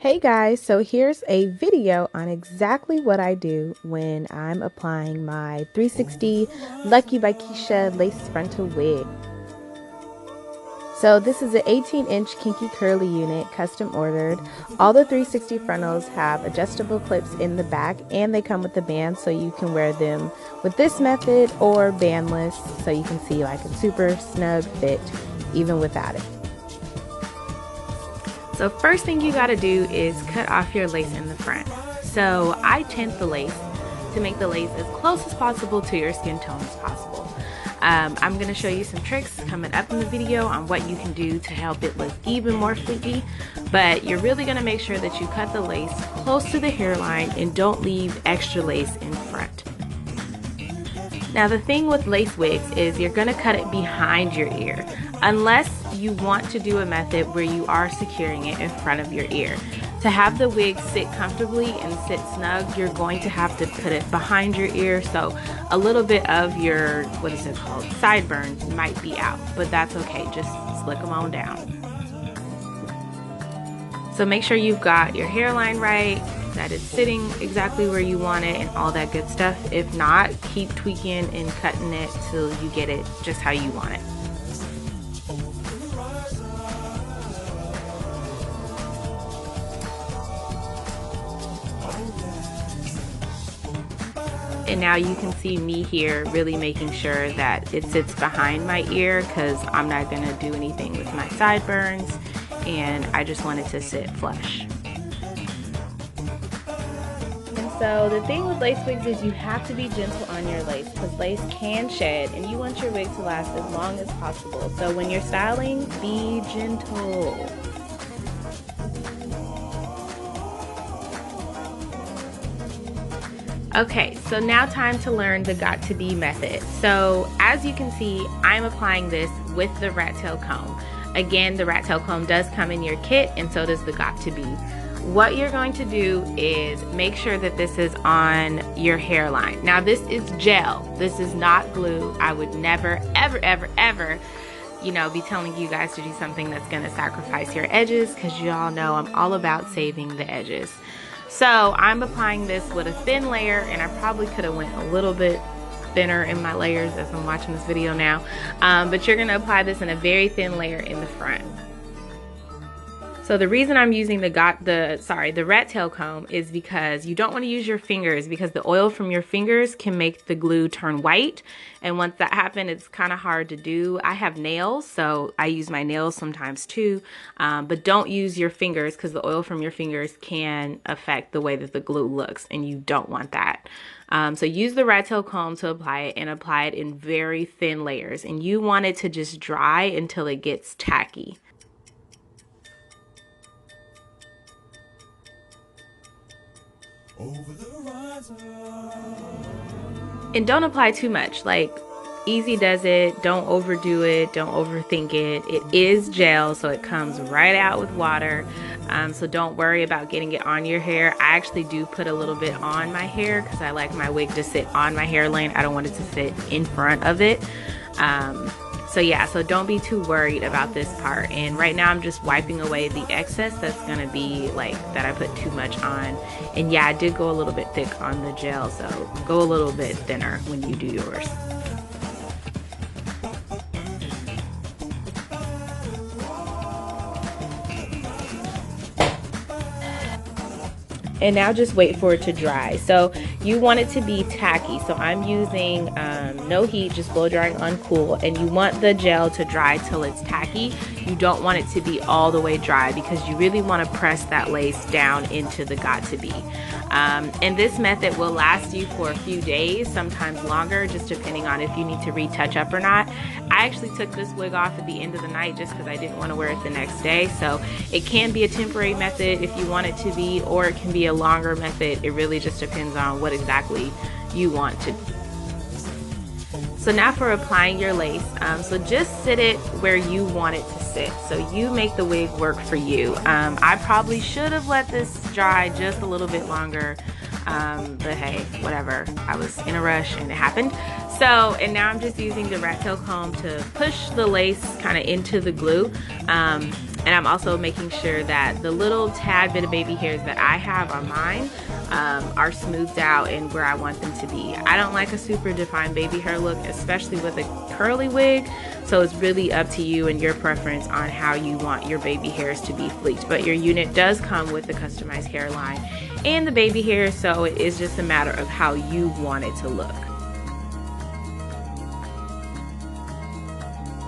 Hey guys, so here's a video on exactly what I do when I'm applying my 360 Lucke by Keisha Lace Front Wig. So this is an 18-inch kinky curly unit, custom ordered. All the 360 frontals have adjustable clips in the back and they come with the band, so you can wear them with this method or bandless, so you can see like a super snug fit even without it. So first thing you gotta do is cut off your lace in the front. So I tint the lace to make the lace as close as possible to your skin tone as possible. I'm gonna show you some tricks coming up in the video on what you can do to help it look even more fleeky, but you're really gonna make sure that you cut the lace close to the hairline and don't leave extra lace in front. Now the thing with lace wigs is you're gonna cut it behind your ear, unless you want to do a method where you are securing it in front of your ear. To have the wig sit comfortably and sit snug, you're going to have to put it behind your ear, so a little bit of your, what is it called, sideburns might be out, but that's okay, just slick them on down. So make sure you've got your hairline right, that it's sitting exactly where you want it and all that good stuff. If not, keep tweaking and cutting it till you get it just how you want it. And now you can see me here really making sure that it sits behind my ear, because I'm not going to do anything with my sideburns and I just want it to sit flush. And so the thing with lace wigs is you have to be gentle on your lace, because lace can shed and you want your wig to last as long as possible. So when you're styling, be gentle. Okay, so now time to learn the got to be method. So as you can see, I'm applying this with the rat tail comb. Again, the rat tail comb does come in your kit, and so does the got to be. What you're going to do is make sure that this is on your hairline. Now this is gel, this is not glue. I would never, ever, ever, ever, be telling you guys to do something that's gonna sacrifice your edges, because you all know I'm all about saving the edges. So I'm applying this with a thin layer, and I probably could have went a little bit thinner in my layers as I'm watching this video now, but you're gonna apply this in a very thin layer in the front. So the reason I'm using the rat tail comb is because you don't want to use your fingers, because the oil from your fingers can make the glue turn white, and once that happens, it's kind of hard to do. I have nails, so I use my nails sometimes too, but don't use your fingers, because the oil from your fingers can affect the way that the glue looks, and you don't want that. So use the rat tail comb to apply it, and apply it in very thin layers, and you want it to just dry until it gets tacky. And don't apply too much, like easy does it. Don't overdo it, don't overthink it. It is gel, so it comes right out with water, so don't worry about getting it on your hair. I actually do put a little bit on my hair because I like my wig to sit on my hairline. I don't want it to sit in front of it. So yeah, so don't be too worried about this part. And right now I'm just wiping away the excess that's gonna be like that I put too much on. And yeah, I did go a little bit thick on the gel, so go a little bit thinner when you do yours. And now just wait for it to dry. So you want it to be tacky, so I'm using no heat, just blow drying on cool, and you want the gel to dry till it's tacky. You don't want it to be all the way dry, because you really want to press that lace down into the got to be. And this method will last you for a few days, sometimes longer, just depending on if you need to retouch up or not. I actually took this wig off at the end of the night just because I didn't want to wear it the next day. So it can be a temporary method if you want it to be, or it can be a longer method. It really just depends on what exactly you want to do. So now for applying your lace, so just sit it where you want it to sit. So you make the wig work for you. I probably should have let this dry just a little bit longer, but hey, whatever. I was in a rush and it happened. So, and now I'm just using the rat tail comb to push the lace kind of into the glue. And I'm also making sure that the little tad bit of baby hairs that I have on mine are smoothed out and where I want them to be. I don't like a super defined baby hair look, especially with a curly wig. So it's really up to you and your preference on how you want your baby hairs to be fleeked. But your unit does come with the customized hairline and the baby hair, so it is just a matter of how you want it to look.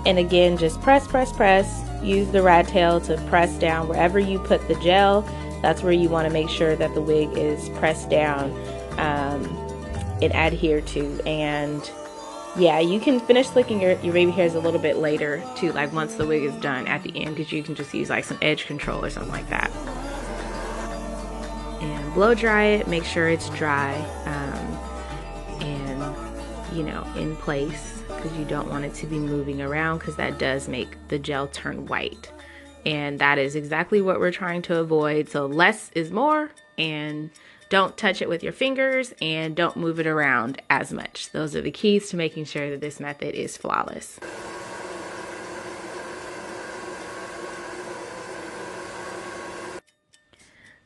And again, just press, press, press. Use the rat tail to press down wherever you put the gel. That's where you want to make sure that the wig is pressed down and adhere to. And yeah, you can finish slicking your baby hairs a little bit later too, like once the wig is done at the end, because you can just use like some edge control or something like that. And blow dry it, make sure it's dry and, you know, in place, because you don't want it to be moving around, because that does make the gel turn white. And that is exactly what we're trying to avoid. So less is more, and don't touch it with your fingers and don't move it around as much. Those are the keys to making sure that this method is flawless.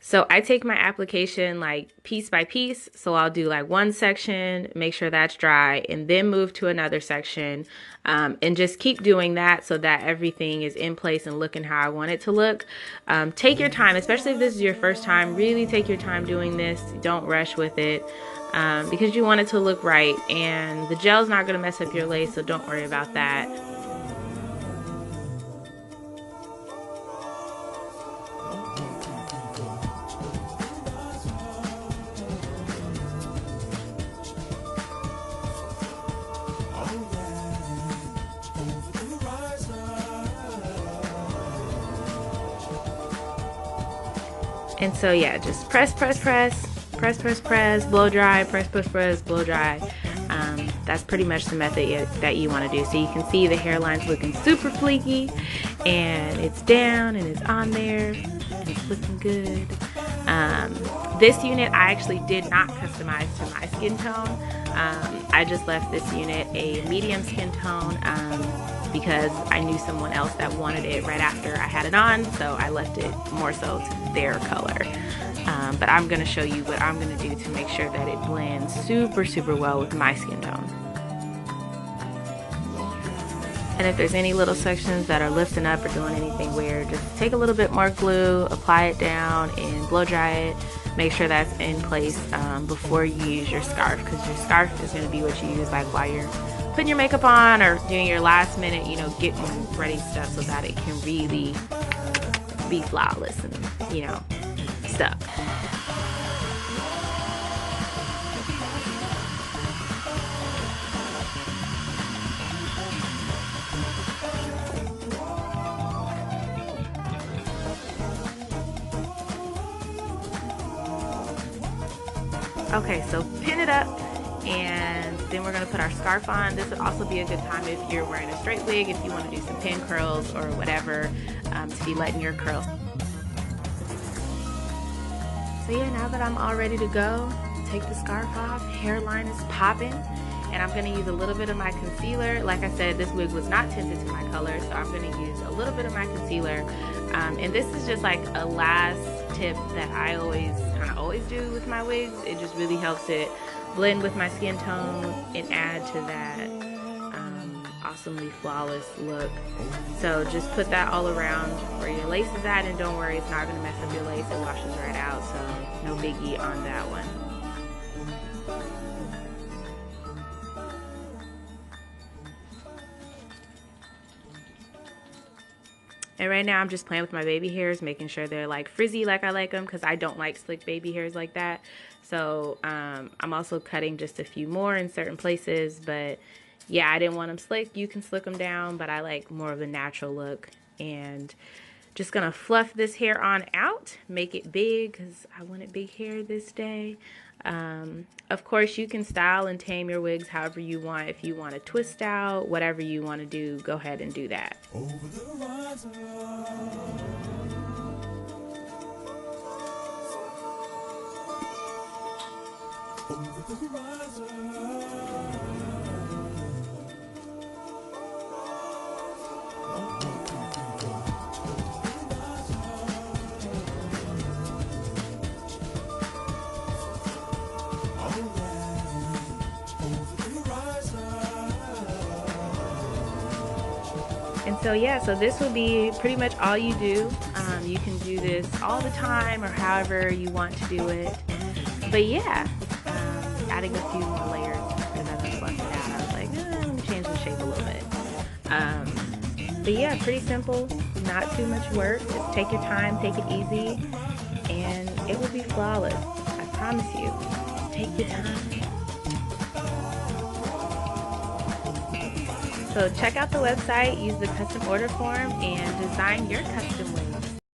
So I take my application like piece by piece. So I'll do like one section, make sure that's dry, and then move to another section, and just keep doing that so that everything is in place and looking how I want it to look. Take your time, especially if this is your first time. Really take your time doing this. Don't rush with it, because you want it to look right, and the gel's not going to mess up your lace, so don't worry about that. And so yeah, just press, press, press, press, press, press, blow dry, press, press, press, blow dry. That's pretty much the method that you want to do. So you can see the hairline's looking super fleeky, and it's down and it's on there. It's looking good. This unit I actually did not customize to my skin tone. I just left this unit a medium skin tone because I knew someone else that wanted it right after I had it on, so I left it more so to their color. But I'm going to show you what I'm going to do to make sure that it blends super, super well with my skin tone. And if there's any little sections that are lifting up or doing anything weird, just take a little bit more glue, apply it down, and blow dry it. Make sure that's in place before you use your scarf, because your scarf is going to be what you use like while you're putting your makeup on or doing your last minute, you know, getting ready stuff, so that it can really be flawless and, you know, stuff. Okay, so pin it up, and then we're going to put our scarf on. This would also be a good time if you're wearing a straight wig, if you want to do some pin curls or whatever, to be letting your curls. So yeah, now that I'm all ready to go, take the scarf off, hairline is popping, and I'm going to use a little bit of my concealer. Like I said, this wig was not tinted to my color, so I'm going to use a little bit of my concealer. And this is just like a last tip that I always do with my wigs. It just really helps it blend with my skin tone and add to that awesomely flawless look. So just put that all around where your lace is at, and don't worry, it's not going to mess up your lace. It washes right out, so no biggie on that one. And right now I'm just playing with my baby hairs, making sure they're like frizzy like I like them, because I don't like slick baby hairs like that. So I'm also cutting just a few more in certain places, but yeah, I didn't want them slick. You can slick them down, but I like more of a natural look. And just gonna fluff this hair on out, make it big, because I wanted big hair this day. Of course, you can style and tame your wigs however you want. If you want to twist out, whatever you want to do, go ahead and do that. Over the horizon. Over the horizon. And so yeah, so this will be pretty much all you do. You can do this all the time or however you want to do it. But yeah, adding a few more layers because as I fluffed it out, I was like, let me change the shape a little bit. But yeah, pretty simple, not too much work. Just take your time, take it easy, and it will be flawless. I promise you. Take your time. So check out the website, use the custom order form, and design your custom wig.